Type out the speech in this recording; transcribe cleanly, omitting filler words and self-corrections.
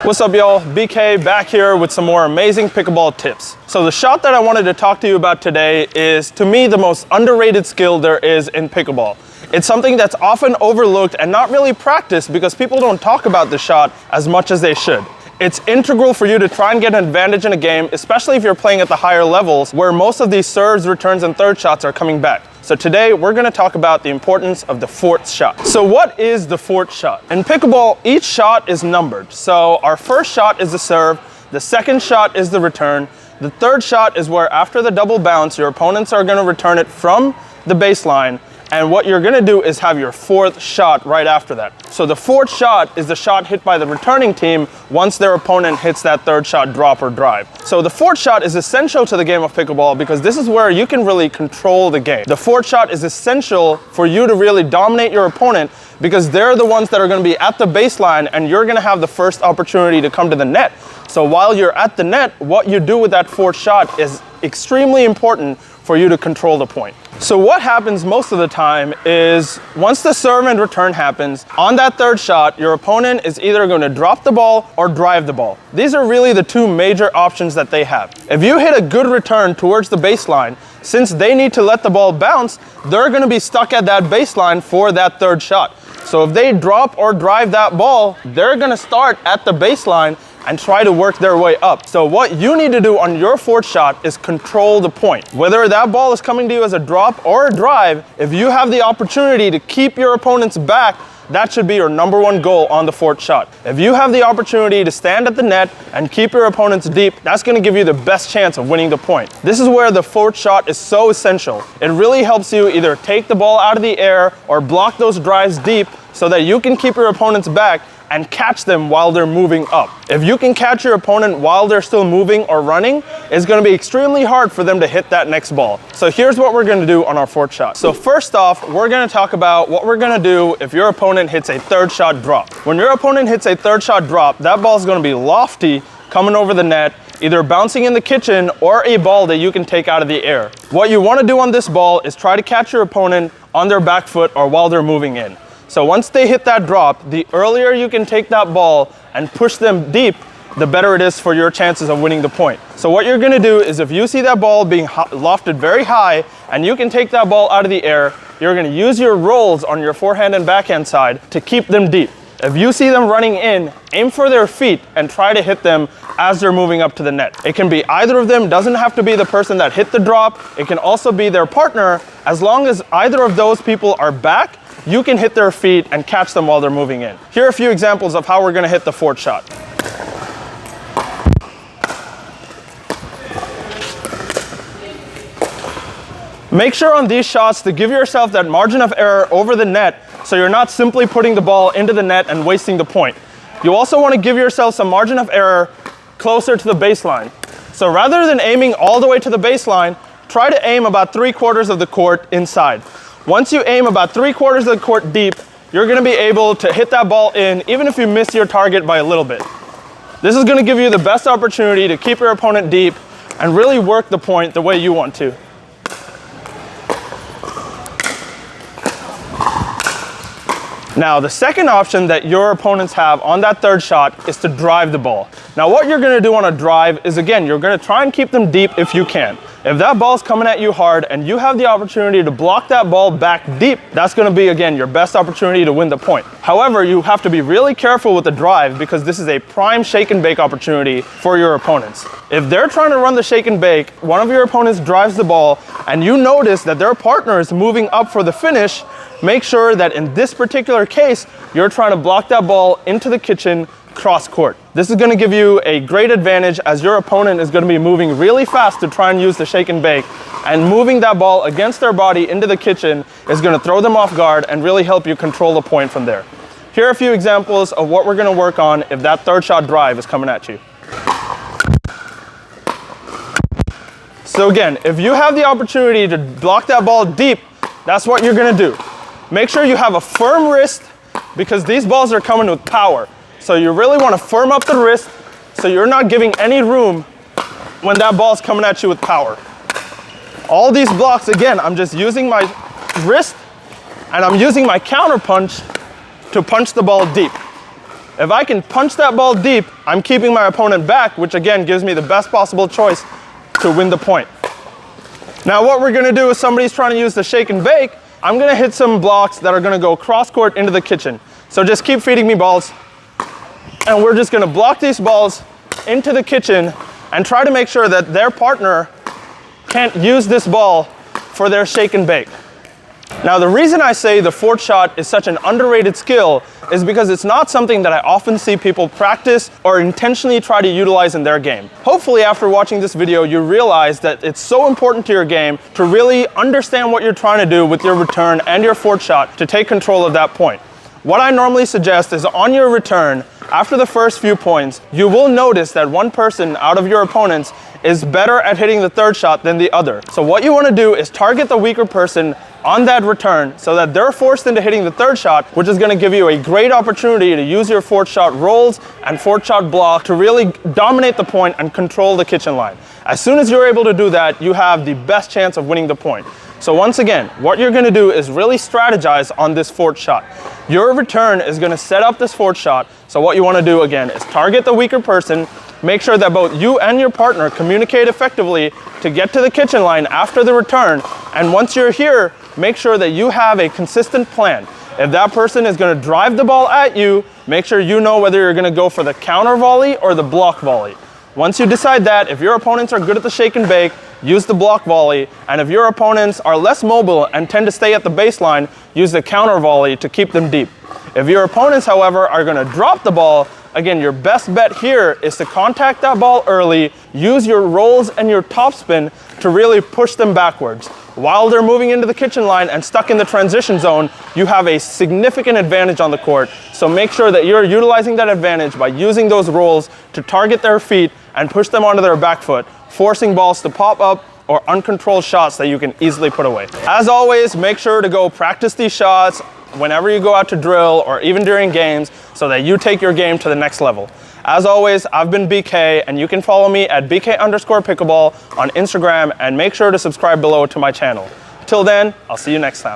What's up, y'all? BK back here with some more amazing pickleball tips. So the shot that I wanted to talk to you about today is, to me, the most underrated skill there is in pickleball. It's something that's often overlooked and not really practiced because people don't talk about the shot as much as they should. It's integral for you to try and get an advantage in a game, especially if you're playing at the higher levels where most of these serves, returns, and third shots are coming back. So today we're going to talk about the importance of the fourth shot. So what is the fourth shot? In pickleball, each shot is numbered. So our first shot is the serve, the second shot is the return, the third shot is where after the double bounce, your opponents are going to return it from the baseline, and what you're going to do is have your fourth shot right after that. So the fourth shot is the shot hit by the returning team once their opponent hits that third shot drop or drive. So the fourth shot is essential to the game of pickleball because this is where you can really control the game. The fourth shot is essential for you to really dominate your opponent because they're the ones that are going to be at the baseline and you're going to have the first opportunity to come to the net. So while you're at the net, what you do with that fourth shot is extremely important for you to control the point. So what happens most of the time is once the serve and return happens, on that third shot, your opponent is either going to drop the ball or drive the ball. These are really the two major options that they have. If you hit a good return towards the baseline, since they need to let the ball bounce, they're going to be stuck at that baseline for that third shot. So if they drop or drive that ball, they're going to start at the baseline and try to work their way up. So what you need to do on your fourth shot is control the point. Whether that ball is coming to you as a drop or a drive, if you have the opportunity to keep your opponent's back, that should be your number one goal on the fourth shot. If you have the opportunity to stand at the net and keep your opponents deep, that's going to give you the best chance of winning the point. This is where the fourth shot is so essential. It really helps you either take the ball out of the air or block those drives deep so that you can keep your opponents back and catch them while they're moving up. If you can catch your opponent while they're still moving or running, it's going to be extremely hard for them to hit that next ball. So here's what we're going to do on our fourth shot. So first off, we're going to talk about what we're going to do if your opponent hits a third shot drop. When your opponent hits a third shot drop, that ball is going to be lofty coming over the net, either bouncing in the kitchen or a ball that you can take out of the air. What you want to do on this ball is try to catch your opponent on their back foot or while they're moving in. So once they hit that drop, the earlier you can take that ball and push them deep, the better it is for your chances of winning the point. So what you're going to do is if you see that ball being lofted very high and you can take that ball out of the air, you're going to use your rolls on your forehand and backhand side to keep them deep. If you see them running in, aim for their feet and try to hit them as they're moving up to the net. It can be either of them, doesn't have to be the person that hit the drop. It can also be their partner. As long as either of those people are back, you can hit their feet and catch them while they're moving in. Here are a few examples of how we're going to hit the fourth shot. Make sure on these shots to give yourself that margin of error over the net so you're not simply putting the ball into the net and wasting the point. You also want to give yourself some margin of error closer to the baseline. So rather than aiming all the way to the baseline, try to aim about 3/4 of the court inside. Once you aim about 3/4 of the court deep, you're going to be able to hit that ball in even if you miss your target by a little bit. This is going to give you the best opportunity to keep your opponent deep and really work the point the way you want to. Now, the second option that your opponents have on that third shot is to drive the ball. Now, what you're going to do on a drive is, again, you're going to try and keep them deep if you can. If that ball's coming at you hard and you have the opportunity to block that ball back deep, that's going to be, again, your best opportunity to win the point. However, you have to be really careful with the drive because this is a prime shake and bake opportunity for your opponents. If they're trying to run the shake and bake, one of your opponents drives the ball and you notice that their partner is moving up for the finish, make sure that in this particular case, you're trying to block that ball into the kitchen cross court. This is going to give you a great advantage as your opponent is going to be moving really fast to try and use the shake and bake, and moving that ball against their body into the kitchen is going to throw them off guard and really help you control the point from there. Here are a few examples of what we're going to work on if that third shot drive is coming at you. So again, if you have the opportunity to block that ball deep, that's what you're going to do. Make sure you have a firm wrist because these balls are coming with power. So you really want to firm up the wrist so you're not giving any room when that ball's coming at you with power. All these blocks, again, I'm just using my wrist and I'm using my counter punch to punch the ball deep. If I can punch that ball deep, I'm keeping my opponent back, which again gives me the best possible choice to win the point. Now what we're gonna do if somebody's trying to use the shake and bake, I'm gonna hit some blocks that are gonna go cross court into the kitchen. So just keep feeding me balls. And we're just gonna block these balls into the kitchen and try to make sure that their partner can't use this ball for their shake and bake. Now the reason I say the fort shot is such an underrated skill is because it's not something that I often see people practice or intentionally try to utilize in their game. Hopefully after watching this video you realize that it's so important to your game to really understand what you're trying to do with your return and your fort shot to take control of that point. What I normally suggest is on your return, after the first few points, you will notice that one person out of your opponents is better at hitting the third shot than the other. So what you want to do is target the weaker person on that return so that they're forced into hitting the third shot, which is going to give you a great opportunity to use your fort shot rolls and fort shot block to really dominate the point and control the kitchen line. As soon as you're able to do that, you have the best chance of winning the point. So once again, what you're going to do is really strategize on this fort shot. Your return is going to set up this fort shot. So what you want to do again is target the weaker person, make sure that both you and your partner communicate effectively to get to the kitchen line after the return. And once you're here, make sure that you have a consistent plan. If that person is going to drive the ball at you, make sure you know whether you're going to go for the counter volley or the block volley. Once you decide that, if your opponents are good at the shake and bake, use the block volley, and if your opponents are less mobile and tend to stay at the baseline, use the counter volley to keep them deep. If your opponents, however, are going to drop the ball, again, your best bet here is to contact that ball early, use your rolls and your topspin to really push them backwards. While they're moving into the kitchen line and stuck in the transition zone, you have a significant advantage on the court. So make sure that you're utilizing that advantage by using those rolls to target their feet and push them onto their back foot, forcing balls to pop up or uncontrolled shots that you can easily put away. As always, make sure to go practice these shots whenever you go out to drill or even during games so that you take your game to the next level. As always, I've been BK, and you can follow me at BK_pickleball on Instagram, and make sure to subscribe below to my channel. Till then, I'll see you next time.